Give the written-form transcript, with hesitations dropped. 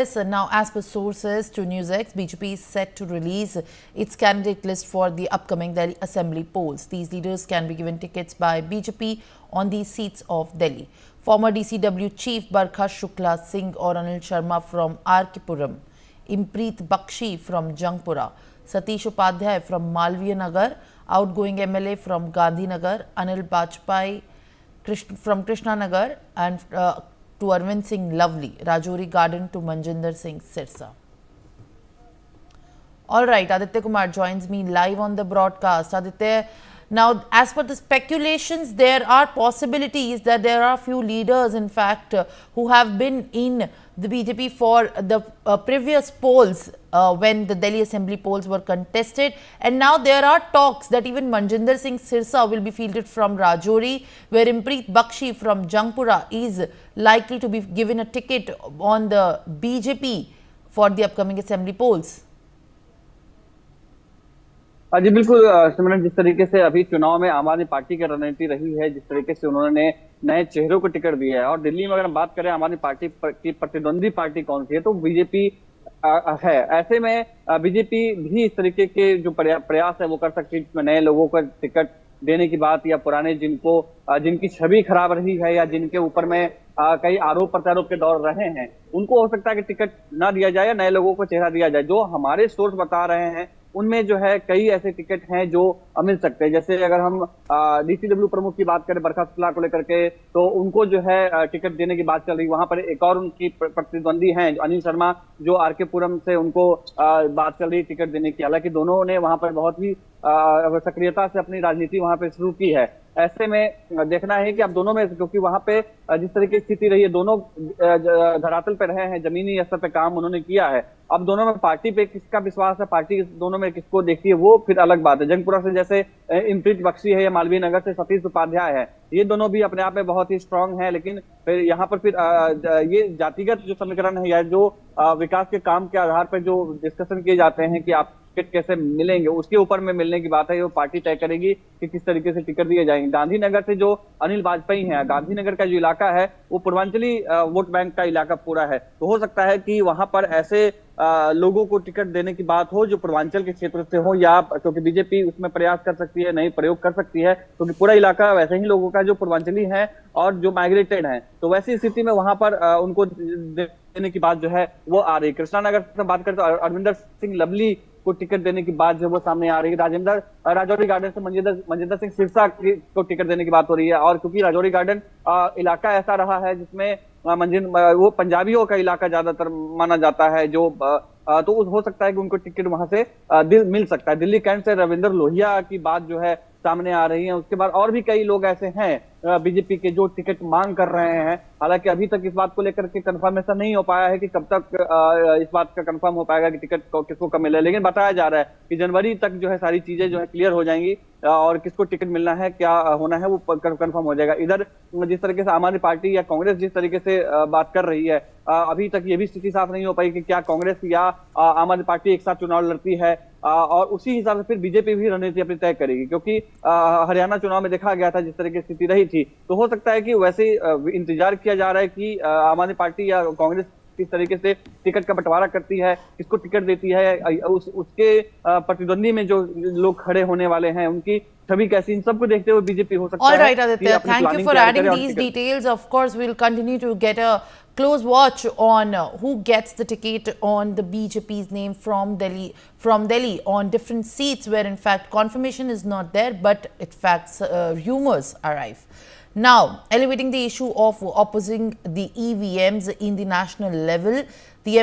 Yes, now, as per sources to NewsX, BJP is set to release its candidate list for the upcoming Delhi Assembly polls. These leaders can be given tickets by BJP on these seats of Delhi. Former DCW Chief Barkha Shukla Singh or Anil Sharma from RK Puram, Impreet Bakshi from Jangpura, Satish Upadhyay from Malviya Nagar, outgoing MLA from Gandhi Nagar, Anil Bajpai from Krishna Nagar, and to Arvind Singh Lovely, Rajouri Garden to Manjinder Singh Sirsa. All right, Aditya Kumar joins me live on the broadcast. Aditya, now as per the speculations, there are possibilities that there are few leaders, in fact, who have been in the BJP for the previous polls when the Delhi Assembly polls were contested, and now there are talks that even Manjinder Singh Sirsa will be fielded from Rajouri, where Impreet Bakshi from Jangpura is likely to be given a ticket on the BJP for the upcoming Assembly polls. जी बिल्कुल सिमरन, जिस तरीके से अभी चुनाव में आम आदमी party की रणनीति रही है, जिस तरीके से उन्होंने नए चेहरों को टिकट दिया है, और दिल्ली में अगर हम बात करें आम आदमी पार्टी की प्रतिद्वंदी पार्टी कौन सी है तो बीजेपी है। ऐसे में बीजेपी भी इस तरीके के जो प्रयास है वो कर सकती है, नए लोगों को टिकट देने की बात, या पुराने जिनकी छवि खराब रही है या जिनके ऊपर में कई आरोप प्रत्यारोप के दौर रहे हैं, उनको हो सकता है कि टिकट ना दिया जाए या नए लोगों को चेहरा दिया जाए। जो हमारे सोर्स बता रहे हैं उनमें जो है कई ऐसे टिकट हैं जो मिल सकते हैं। जैसे अगर हम डीसीडब्ल्यू प्रमुख की बात करें बरखा शुक्ला को लेकर के, तो उनको जो है टिकट देने की बात चल रही। वहां पर एक और उनकी प्रतिद्वंदी हैं अनिल शर्मा, जो आरके पुरम से उनको बात चल रही टिकट देने की। हालांकि दोनों ने वहां पर बहुत ही सक्रियता से अपनी राजनीति वहां पर शुरू की है। ऐसे में देखना है कि अब दोनों में, क्योंकि वहां पे जिस तरह की स्थिति रही है, दोनों धरातल पे रहे हैं, जमीनी स्तर पे काम उन्होंने किया है। अब दोनों में पार्टी पे किसका विश्वास है, पार्टी दोनों में किसको देखती है, वो फिर अलग बात है। जंगपुरा से जैसे इमप्रीत बख्शी है या मालवीय नगर से सतीश उपाध्याय है, ये दोनों भी अपने आप में बहुत ही स्ट्रांग है। लेकिन फिर यहाँ पर फिर ये जातिगत जो समीकरण है या जो विकास के काम के आधार पर जो डिस्कशन किए जाते हैं कि आप टिकट कैसे मिलेंगे, उसके ऊपर में मिलने की बात है। वो पार्टी तय करेगी कि किस तरीके से टिकट दिए जाएंगे। गांधीनगर से जो अनिल वाजपेयी हैं, गांधीनगर का जो इलाका है वो पूर्वांचली वोट बैंक का इलाका पूरा है, तो हो सकता है कि वहां पर ऐसे लोगों को टिकट देने की बात हो जो पूर्वांचल के क्षेत्र से हो, या क्योंकि बीजेपी उसमें प्रयास कर सकती है, नहीं प्रयोग कर सकती है, क्योंकि पूरा इलाका वैसे ही लोगों का जो पूर्वांचली है और जो माइग्रेटेड है, तो वैसी स्थिति में वहां पर उनको देने की बात जो है वो आ रही। कृष्णा नगर से बात करें तो अरविंदर सिंह लवली को टिकट देने की बात जो है वो सामने आ रही है। राजौरी गार्डन से मनजिंदर सिंह सिरसा को टिकट देने की बात हो रही है। और क्योंकि राजौरी गार्डन इलाका ऐसा रहा है जिसमें वो पंजाबियों का इलाका ज्यादातर माना जाता है, जो तो हो सकता है कि उनको टिकट वहां से मिल सकता है। दिल्ली कैंट से रविंदर लोहिया की बात जो है सामने आ रही है। उसके बाद और भी कई लोग ऐसे हैं बीजेपी के जो टिकट मांग कर रहे हैं। हालांकि अभी तक इस बात को लेकर के कंफर्मेशन नहीं हो पाया है कि कब तक इस बात का कंफर्म हो पाएगा कि टिकट किसको कब मिले, लेकिन बताया जा रहा है कि जनवरी तक जो है सारी चीजें जो है क्लियर हो जाएंगी और किसको टिकट मिलना है, क्या होना है, वो कंफर्म हो जाएगा। इधर जिस तरीके से आम आदमी पार्टी या कांग्रेस जिस तरीके से बात कर रही है, अभी तक ये भी स्थिति साफ नहीं हो पाई कि क्या कांग्रेस या आम आदमी पार्टी एक साथ चुनाव लड़ती है, और उसी हिसाब से फिर बीजेपी भी रणनीति अपनी तय करेगी। क्योंकि हरियाणा चुनाव में देखा गया था जिस तरीके की स्थिति रही थी, तो हो सकता है कि वैसे इंतजार किया जा रहा है कि आम आदमी पार्टी या कांग्रेस किस तरीके से टिकट का बंटवारा करती है, किसको टिकट देती है, उसके प्रतिद्वंदी में जो लोग खड़े होने वाले हैं उनकी छवि कैसी, इन सबको देखते हुए बीजेपी हो सकता है। All right, Aditya, thank you for adding these details. Of course, we'll continue to get a close watch on who gets the ticket on the BJP's name from Delhi on different seats where in fact confirmation is not there, but in fact rumors arrive. Now, elevating the issue of opposing the EVMs in the national level, the